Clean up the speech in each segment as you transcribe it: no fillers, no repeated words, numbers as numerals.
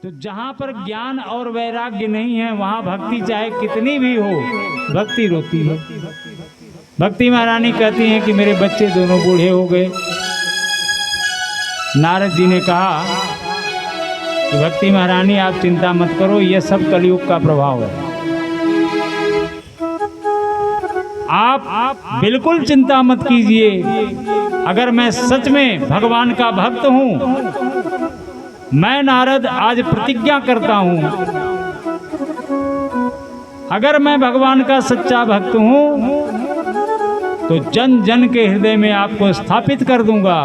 तो जहाँ पर ज्ञान और वैराग्य नहीं है वहाँ भक्ति चाहे कितनी भी हो, भक्ति रोती है। भक्ति महारानी कहती हैं कि मेरे बच्चे दोनों बूढ़े हो गए। नारद जी ने कहा कि भक्ति महारानी आप चिंता मत करो, यह सब कलयुग का प्रभाव है। आप बिल्कुल चिंता मत कीजिए। अगर मैं सच में भगवान का भक्त हूँ, मैं नारद आज प्रतिज्ञा करता हूँ, अगर मैं भगवान का सच्चा भक्त हूँ तो जन जन के हृदय में आपको स्थापित कर दूंगा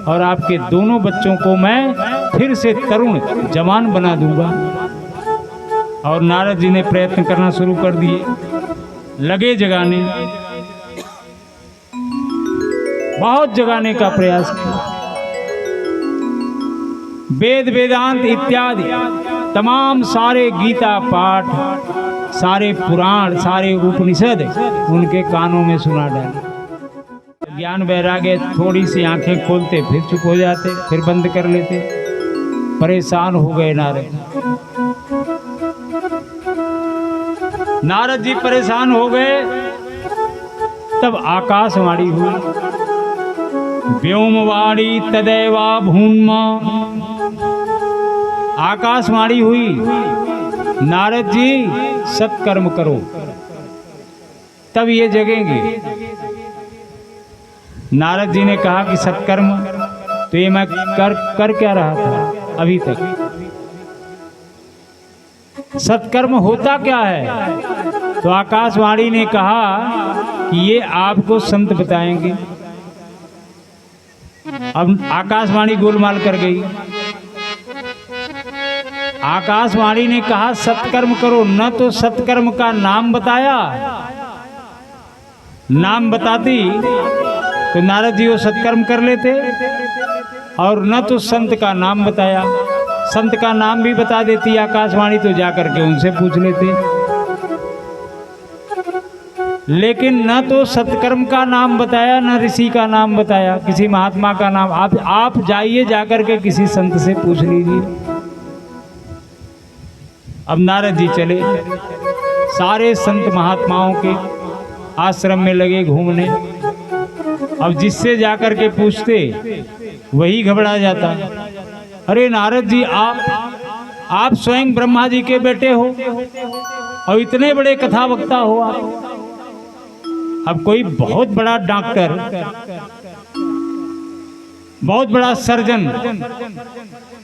और आपके दोनों बच्चों को मैं फिर से तरुण जवान बना दूंगा। और नारद जी ने प्रयत्न करना शुरू कर दिए, लगे जगाने, बहुत जगाने का प्रयास किया। वेद वेदांत इत्यादि तमाम सारे गीता पाठ, सारे पुराण, सारे उपनिषद उनके कानों में सुना डाले। ज्ञान वैराग्य थोड़ी सी आंखें खोलते फिर चुप हो जाते, फिर बंद कर लेते। परेशान हो गए नारद जी परेशान हो गए। तब आकाशवाणी हुई, व्योमवाणी तदैवा भून्मा। आकाशवाणी हुई, नारद जी सत्कर्म करो, तब ये जगेंगे। नारद जी ने कहा कि सत्कर्म, तो ये मैं कर क्या रहा था अभी तक? सत्कर्म होता क्या है? तो आकाशवाणी ने कहा कि ये आपको संत बताएंगे। अब आकाशवाणी गोलमाल कर गई। आकाशवाणी ने कहा सत्कर्म करो, न तो सत्कर्म का नाम बताया। नाम बताती तो नारद जी वो सत्कर्म कर लेते, और न तो संत का नाम बताया। संत का नाम भी बता देती आकाशवाणी तो जाकर के उनसे पूछ लेते। लेकिन न तो सत्कर्म का नाम बताया, न ऋषि का नाम बताया, किसी महात्मा का नाम। आप जाइए, जाकर के किसी संत से पूछ लीजिए। अब नारद जी चले, सारे संत महात्माओं के आश्रम में लगे घूमने। अब जिससे जाकर के पूछते वही घबरा जाता। अरे नारद जी, आप स्वयं ब्रह्मा जी के बेटे हो और इतने बड़े कथा वक्ता हो आप। अब कोई बहुत बड़ा डॉक्टर, बहुत बड़ा सर्जन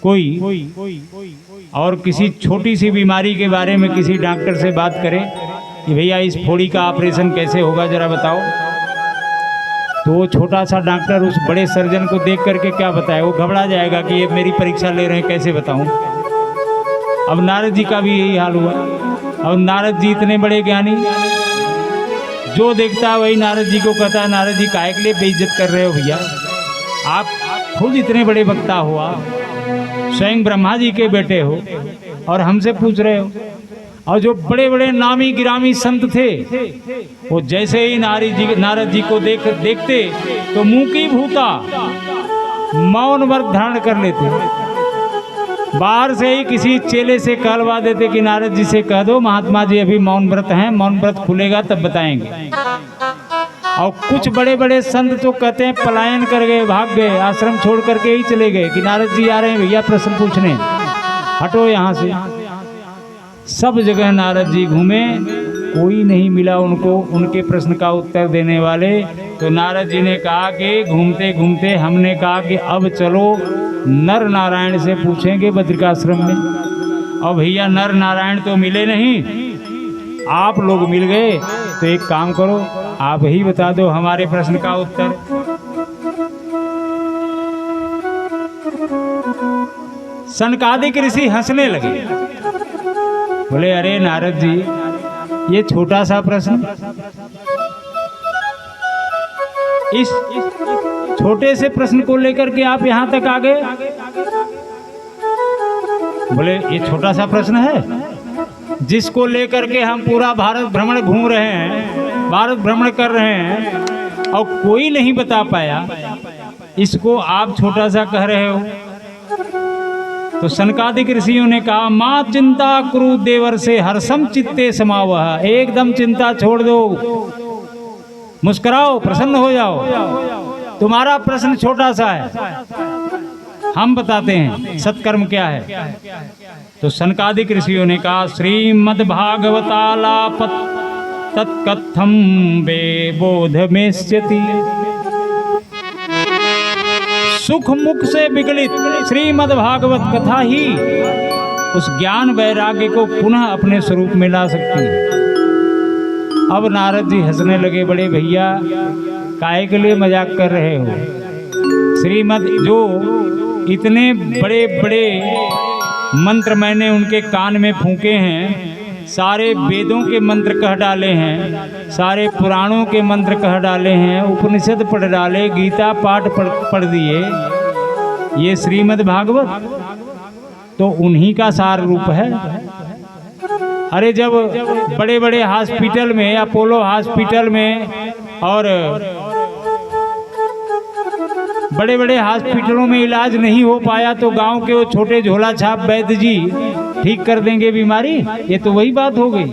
कोई और किसी छोटी सी बीमारी के बारे में किसी डॉक्टर से बात करे कि भैया इस फोड़ी का ऑपरेशन कैसे होगा जरा बताओ, तो वो छोटा सा डॉक्टर उस बड़े सर्जन को देख करके क्या बताए? वो घबरा जाएगा कि ये मेरी परीक्षा ले रहे हैं, कैसे बताऊं। अब नारद जी का भी यही हाल हुआ। अब नारद जी इतने बड़े ज्ञानी, जो देखता है वही नारद जी को कहता है, नारद जी काहे के लिए बेइज्जत कर रहे हो भैया? आप खुद इतने बड़े वक्ता हो, आप स्वयं ब्रह्मा जी के बेटे हो और हमसे पूछ रहे हो। और जो बड़े बड़े नामी गिरामी संत थे, वो जैसे ही नारद जी को देखते तो मुंह की भूता मौन व्रत धारण कर लेते। बाहर से ही किसी चेले से कहलवा देते कि नारद जी से कह दो महात्मा जी अभी मौन व्रत हैं, मौन व्रत खुलेगा तब बताएंगे। और कुछ बड़े बड़े संत तो कहते हैं पलायन कर गए, भाग गए, आश्रम छोड़ करके ही चले गए कि नारद जी आ रहे हैं भैया प्रश्न पूछने, हटो यहाँ से। सब जगह नारद जी घूमे, कोई नहीं मिला उनको उनके प्रश्न का उत्तर देने वाले। तो नारद जी ने कहा कि घूमते घूमते हमने कहा कि अब चलो नर नारायण से पूछेंगे बद्रिकाश्रम में। और भैया नर नारायण तो मिले नहीं, आप लोग मिल गए, तो एक काम करो आप ही बता दो हमारे प्रश्न का उत्तर। सनकादिक ऋषि हंसने लगे, बोले अरे नारद जी ये छोटा सा प्रश्न, इस छोटे से प्रश्न को लेकर के आप यहाँ तक आ गए। बोले ये छोटा सा प्रश्न है जिसको लेकर के हम पूरा भारत भ्रमण घूम रहे हैं, भारत भ्रमण कर रहे हैं और कोई नहीं बता पाया, इसको आप छोटा सा कह रहे हो। तो सनकादिक ऋषियों ने कहा, माँ चिंता कुरु देवर से हर्षम चित्ते समावह, एकदम चिंता छोड़ दो, मुस्कुराओ, प्रसन्न हो जाओ। तुम्हारा प्रश्न छोटा सा है, हम बताते हैं सत्कर्म क्या है। तो सनकादिक ऋषियों ने कहा, श्रीमद् भागवतालापत तत्कथम वे बोध में स्थिति। सुख मुख से विगलित श्रीमद् भागवत कथा ही उस ज्ञान वैराग्य को पुनः अपने स्वरूप में ला सकती है। अब नारद जी हंसने लगे, बड़े भैया काहे के लिए मजाक कर रहे हो? श्रीमद् जो इतने बड़े बड़े मंत्र मैंने उनके कान में फूंके हैं, सारे वेदों के मंत्र कह डाले हैं, सारे पुराणों के मंत्र कह डाले हैं, उपनिषद पढ़ डाले, गीता पाठ पढ़ दिए, ये श्रीमद् भागवत तो उन्हीं का सार रूप है। अरे जब बड़े बड़े हॉस्पिटल में, अपोलो हॉस्पिटल में और बड़े बड़े हॉस्पिटलों में इलाज नहीं हो पाया तो गांव के वो छोटे झोला छाप वैद्य जी ठीक कर देंगे बीमारी, ये तो वही बात हो गई।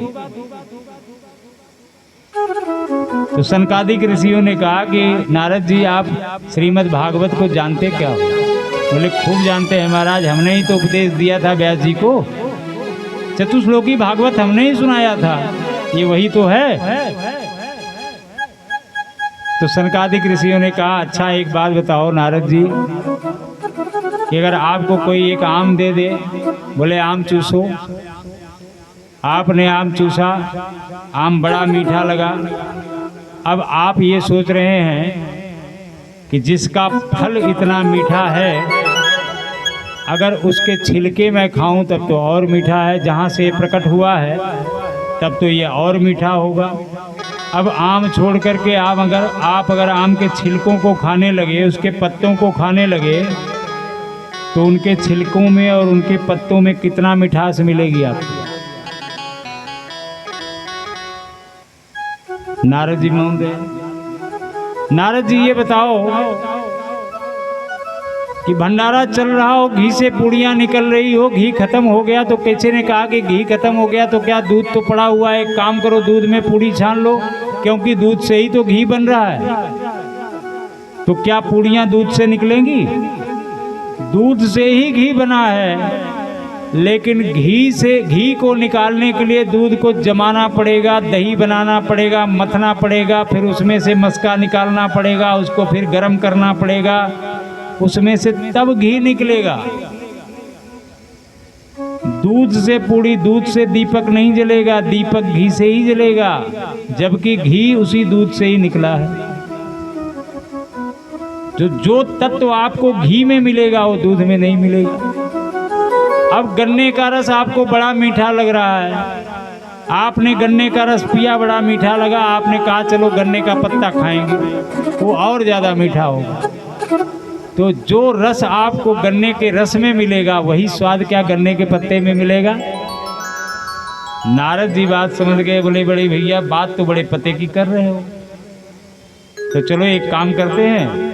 तो सनकादिक ऋषियों ने कहा कि नारद जी आप श्रीमद् भागवत को जानते क्या हो? बोले खूब जानते हैं महाराज, हमने ही तो उपदेश दिया था व्यास जी को, चतुश्लोकी भागवत हमने ही सुनाया था, ये वही तो है। तो सनकादिक ऋषियों ने कहा, अच्छा एक बात बताओ नारद जी, कि अगर आपको कोई एक आम दे दे, बोले आम चूसो, आपने आम चूसा, आम बड़ा मीठा लगा, अब आप ये सोच रहे हैं कि जिसका फल इतना मीठा है, अगर उसके छिलके मैं खाऊं तब तो और मीठा है, जहाँ से प्रकट हुआ है तब तो ये और मीठा होगा। अब आम छोड़ करके आप अगर आम के छिलकों को खाने लगे, उसके पत्तों को खाने लगे, तो उनके छिलकों में और उनके पत्तों में कितना मिठास मिलेगी आपको? नारद जी महोदय, नारद जी ये बताओ कि भंडारा चल रहा हो, घी से पूड़ियाँ निकल रही हो, घी खत्म हो गया, तो किसी ने कहा कि घी खत्म हो गया तो क्या दूध तो पड़ा हुआ है, एक काम करो दूध में पूड़ी छान लो, क्योंकि दूध से ही तो घी बन रहा है। तो क्या पूड़ियाँ दूध से निकलेंगी? दूध से ही घी बना है, लेकिन घी को निकालने के लिए दूध को जमाना पड़ेगा, दही बनाना पड़ेगा, मथना पड़ेगा, फिर उसमें से मस्का निकालना पड़ेगा, उसको फिर गर्म करना पड़ेगा, उसमें से तब घी निकलेगा। दूध से पूड़ी, दूध से दीपक नहीं जलेगा, दीपक घी से ही जलेगा, जबकि घी उसी दूध से ही निकला है। जो तत्व आपको घी में मिलेगा वो दूध में नहीं मिलेगा। अब गन्ने का रस आपको बड़ा मीठा लग रहा है, आपने गन्ने का रस पिया, बड़ा मीठा लगा, आपने कहा चलो गन्ने का पत्ता खाएंगे, वो और ज़्यादा मीठा होगा। तो जो रस आपको गन्ने के रस में मिलेगा वही स्वाद क्या गन्ने के पत्ते में मिलेगा? नारद जी बात समझ गए, बोले बड़े भैया बात तो बड़े पते की कर रहे हो, तो चलो एक काम करते हैं,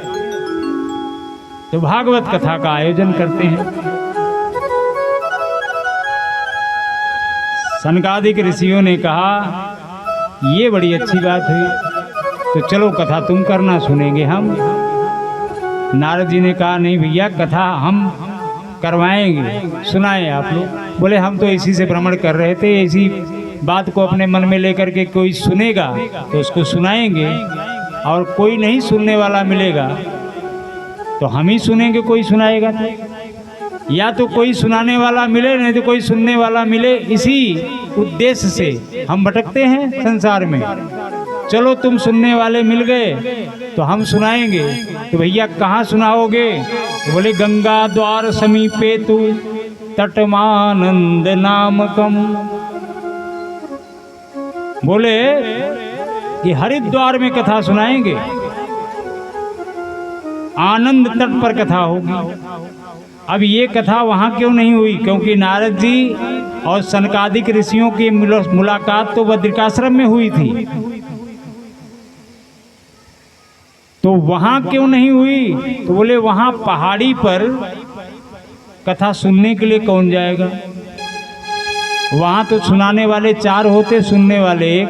तो भागवत कथा का आयोजन करते हैं। सनकादिक ऋषियों ने कहा ये बड़ी अच्छी बात हुई, तो चलो कथा तुम करना, सुनेंगे हम। नारद जी ने कहा नहीं भैया कथा हम करवाएंगे, सुनाएं आप लोग। बोले हम तो इसी से भ्रमण कर रहे थे, इसी बात को अपने मन में लेकर के कोई सुनेगा तो उसको सुनाएंगे, और कोई नहीं सुनने वाला मिलेगा तो हम ही सुनेंगे, कोई सुनाएगा तो, या तो कोई सुनाने वाला मिले नहीं तो कोई सुनने वाला मिले, इसी उद्देश्य से हम भटकते हैं संसार में। चलो तुम सुनने वाले मिल गए तो हम सुनाएंगे। तो भैया कहाँ सुनाओगे? तो बोले गंगा द्वार समीपे तु तटमानंद नामकम। बोले कि हरिद्वार में कथा सुनाएंगे, आनंद तट पर कथा होगी। अब ये कथा वहाँ क्यों नहीं हुई? क्योंकि नारद जी और सनकादिक ऋषियों की मुलाकात तो बद्रिकाश्रम में हुई थी, तो वहाँ क्यों नहीं हुई? तो बोले वहाँ पहाड़ी पर कथा सुनने के लिए कौन जाएगा? वहां तो सुनाने वाले 4 होते, सुनने वाले 1।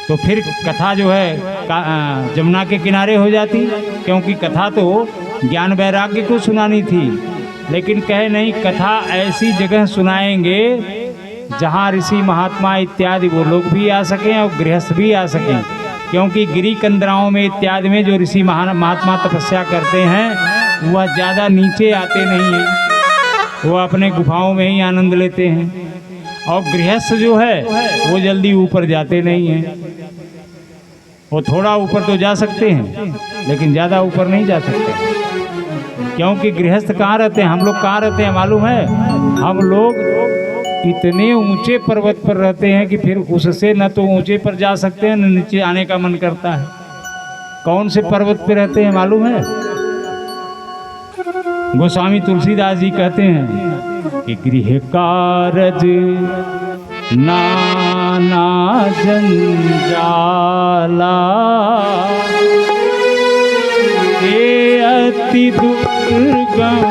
तो फिर कथा जो है जमुना के किनारे हो जाती, क्योंकि कथा तो ज्ञान वैराग्य को सुनानी थी। लेकिन कहे नहीं, कथा ऐसी जगह सुनाएंगे जहाँ ऋषि महात्मा इत्यादि वो लोग भी आ सकें और गृहस्थ भी आ सकें, क्योंकि गिरी कंदराओं में इत्यादि में जो ऋषि महात्मा तपस्या करते हैं वह ज़्यादा नीचे आते नहीं हैं, वो अपने गुफाओं में ही आनंद लेते हैं। और गृहस्थ जो है वो जल्दी ऊपर जाते नहीं हैं। वो थोड़ा ऊपर तो जा सकते हैं लेकिन ज़्यादा ऊपर नहीं जा सकते, क्योंकि गृहस्थ कहाँ रहते हैं? हम लोग कहाँ रहते हैं मालूम है? हम लोग इतने ऊंचे पर्वत पर रहते हैं कि फिर उससे न तो ऊंचे पर जा सकते हैं न नीचे आने का मन करता है। कौन से पर्वत पे रहते हैं मालूम है? गोस्वामी तुलसीदास जी कहते हैं कि गृह कारज नाना जंजाला ये अति दुर्गम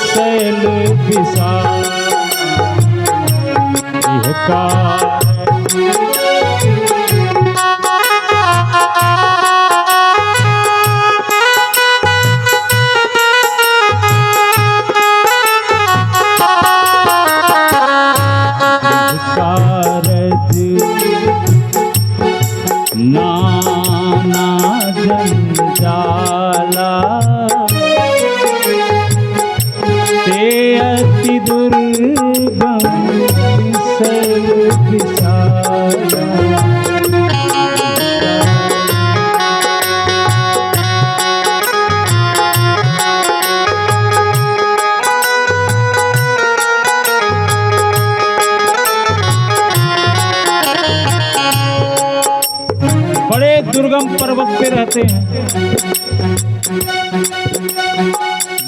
शैल विशाल गृह कारज नाना जंजाला ते अति दुर्गम शैल विशाला। बड़े दुर्गम पर्वत पे रहते हैं,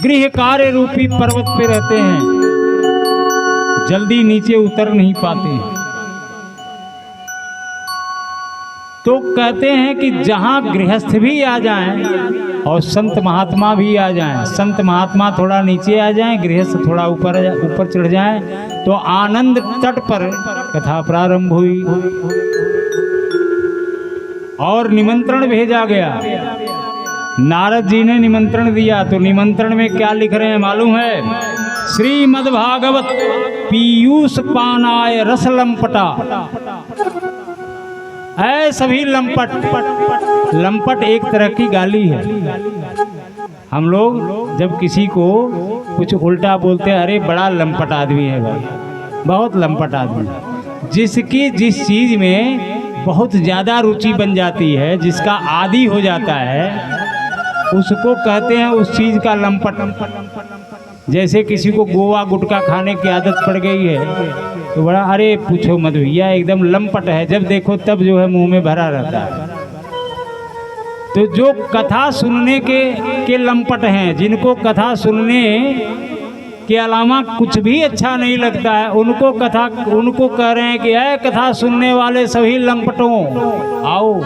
गृह कार्य रूपी पर्वत पे रहते हैं, जल्दी नीचे उतर नहीं पाते। तो कहते हैं कि जहां गृहस्थ भी आ जाएं और संत महात्मा भी आ जाएं, संत महात्मा थोड़ा नीचे आ जाएं, गृहस्थ थोड़ा ऊपर चढ़ जाएं, तो आनंद तट पर कथा प्रारंभ हुई और निमंत्रण भेजा गया। नारद जी ने निमंत्रण दिया, तो निमंत्रण में क्या लिख रहे हैं मालूम है? श्रीमद्भागवत पीयूष पानाय रस लंपटा। ऐ सभी लंपट, लंपट एक तरह की गाली है। हम लोग जब किसी को कुछ उल्टा बोलते हैं, अरे बड़ा लंपट आदमी है भाई, बहुत लंपट आदमी। जिसकी जिस चीज में बहुत ज़्यादा रुचि बन जाती है, जिसका आदी हो जाता है, उसको कहते हैं उस चीज़ का लंपट। जैसे किसी को गोवा गुटखा खाने की आदत पड़ गई है तो बड़ा, अरे पूछो मत भैया, एकदम लंपट है, जब देखो तब जो है मुंह में भरा रहता है। तो जो कथा सुनने के लंपट हैं, जिनको कथा सुनने के अलावा कुछ भी अच्छा नहीं लगता है, उनको कह रहे हैं कि ऐ कथा सुनने वाले सभी लंपटों, आओ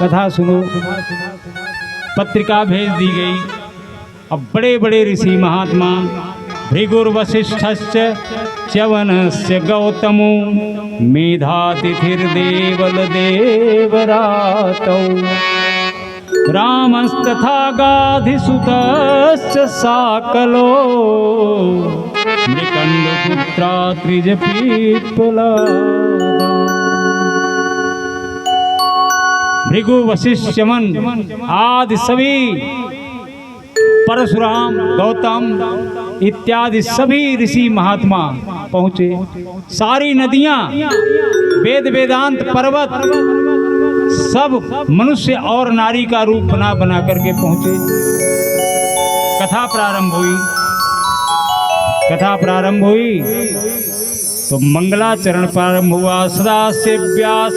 कथा सुनो। पत्रिका भेज दी गई। अब बड़े बड़े ऋषि महात्मा भृगुर्वसिष्ठश्च च्यवनस्य गौतमो मेधातिथिर्देवल देवरातौ रामस्तथा गाधिसुतश्च साकलो मृकण्डपुत्रा त्रिजपीत्पुला। भृगु वशिष्ठ च्यवन आदि सभी, परशुराम गौतम इत्यादि सभी ऋषि महात्मा पहुँचे। सारी नदियाँ, वेद वेदांत पर्वत सब मनुष्य और नारी का रूप बना बना करके पहुँचे। कथा प्रारंभ हुई। कथा प्रारंभ हुई तो मंगलाचरण प्रारंभ हुआ। सदा सेव्या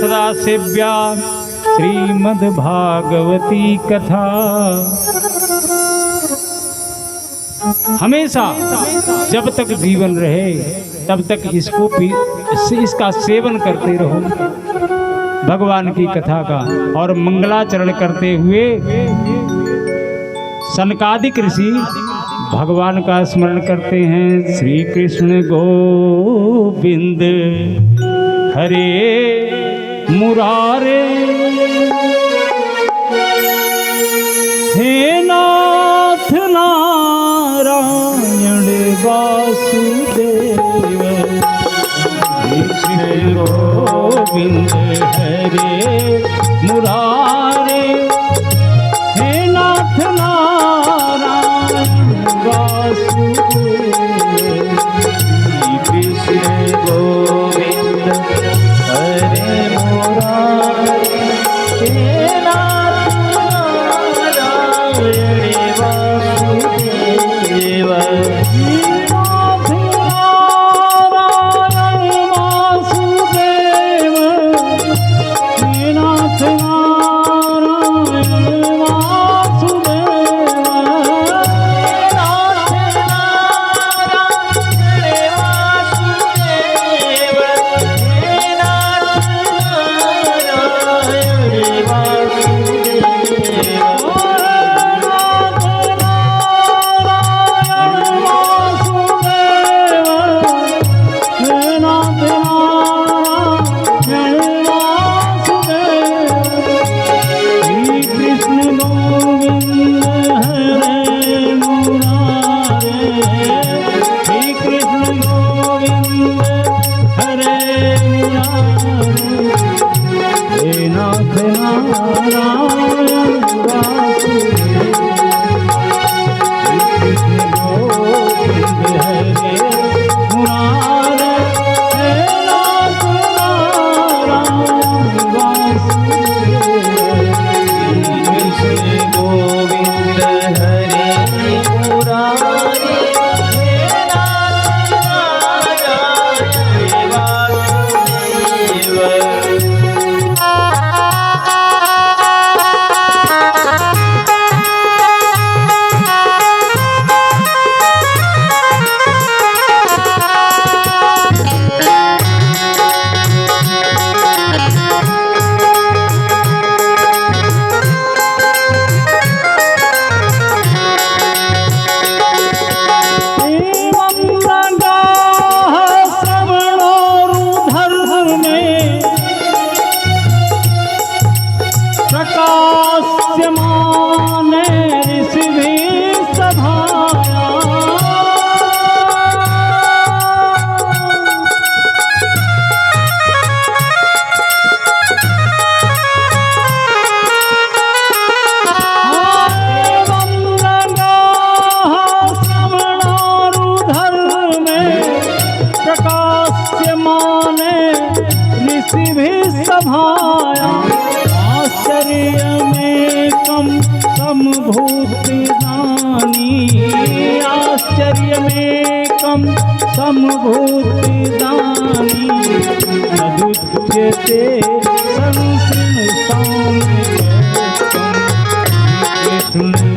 श्रीमद्भागवती कथा। हमेशा जब तक जीवन रहे तब तक इसका सेवन करते रहो, भगवान की कथा का। और मंगलाचरण करते हुए सनकादिक ऋषि भगवान का स्मरण करते हैं। श्री कृष्ण गोविंद हरे मुरारे, हे नाथ नारायण वासुदेव। कृष्ण गोविंद हरे मुरारे, हे नाथ नारायण वासुदेव। कृष्ण गोविंद हरे मुरारे, हे नाथ नारायण वासुदेव। समभूति दानी नदुच्यते संसिनु सौम्य कृष्ण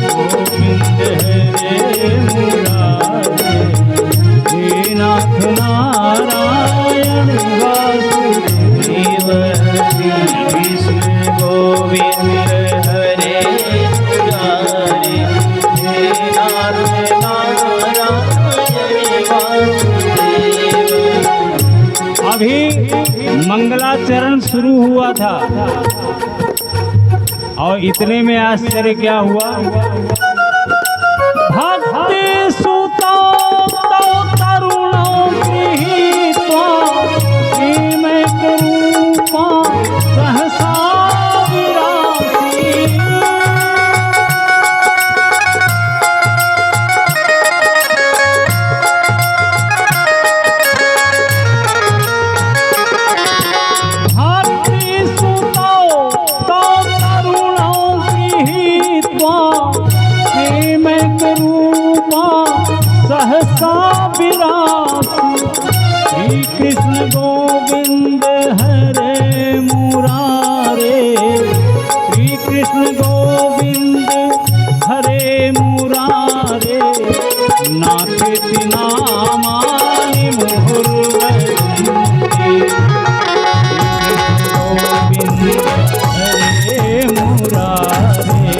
गोविंद हरे मुरारे हे नाथ नारायण वासुदेव कृष्ण गोविंद हरे मुरारे हे नाथ अभी मंगलाचरण शुरू हुआ था और इतने में आश्चर्य क्या हुआ। भक्ति सुतो तरुणों गृहीत्वा श्रीमैक रूपा सहसा विरासी। श्री कृष्ण गोविंद हरे मुरारे श्री कृष्ण गोविंद हरे मुरारे नाथेति नामानि मुहुर्वन्ति गोविंद हरे मुरारे।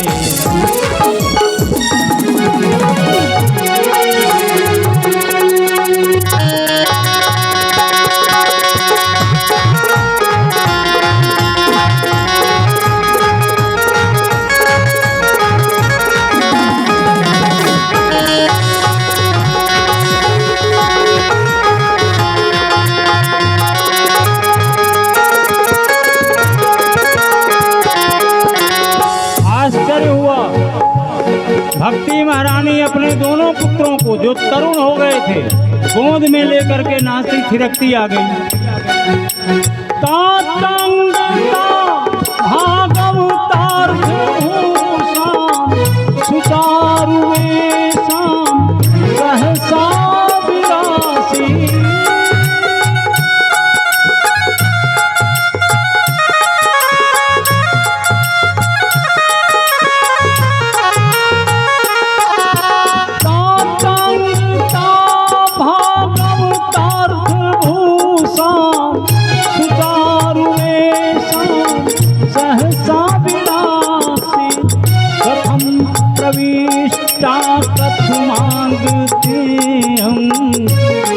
पुत्रों को जो तरुण हो गए थे गोद में लेकर के नाचती थिरकती आ गई। तातंगता भागव तार्थ भूषाम सुचारु वेशाम सहसा विलासी।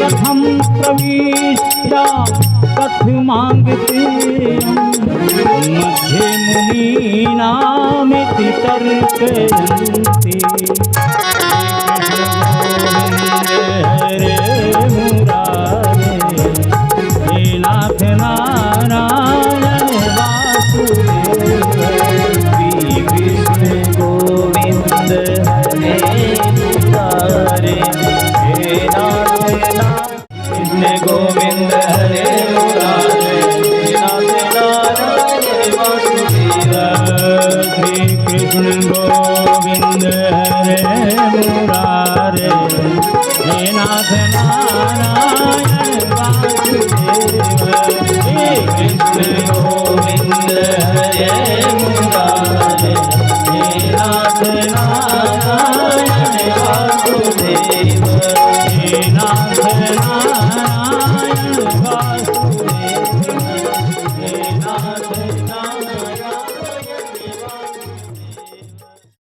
कथम प्रविष्टा कथ मांगते मध्य मुनीनामिति तर्कयन्ति। हरे मुरारे हे नाथ नारायण वासुदेव। श्री कृष्ण गोविंद हरे मुरारे हे नाथ कृष्ण गोविंद हरे मुरारे नाथ नारायण वासुदेव। श्री कृष्ण गोविंद हरे मुरारे हे नाथ नारायण वासुदेव। हे कृष्ण गोविंद हरे मुरारे हे नाथ नारायण वासुदेव। हे नाथ नारायण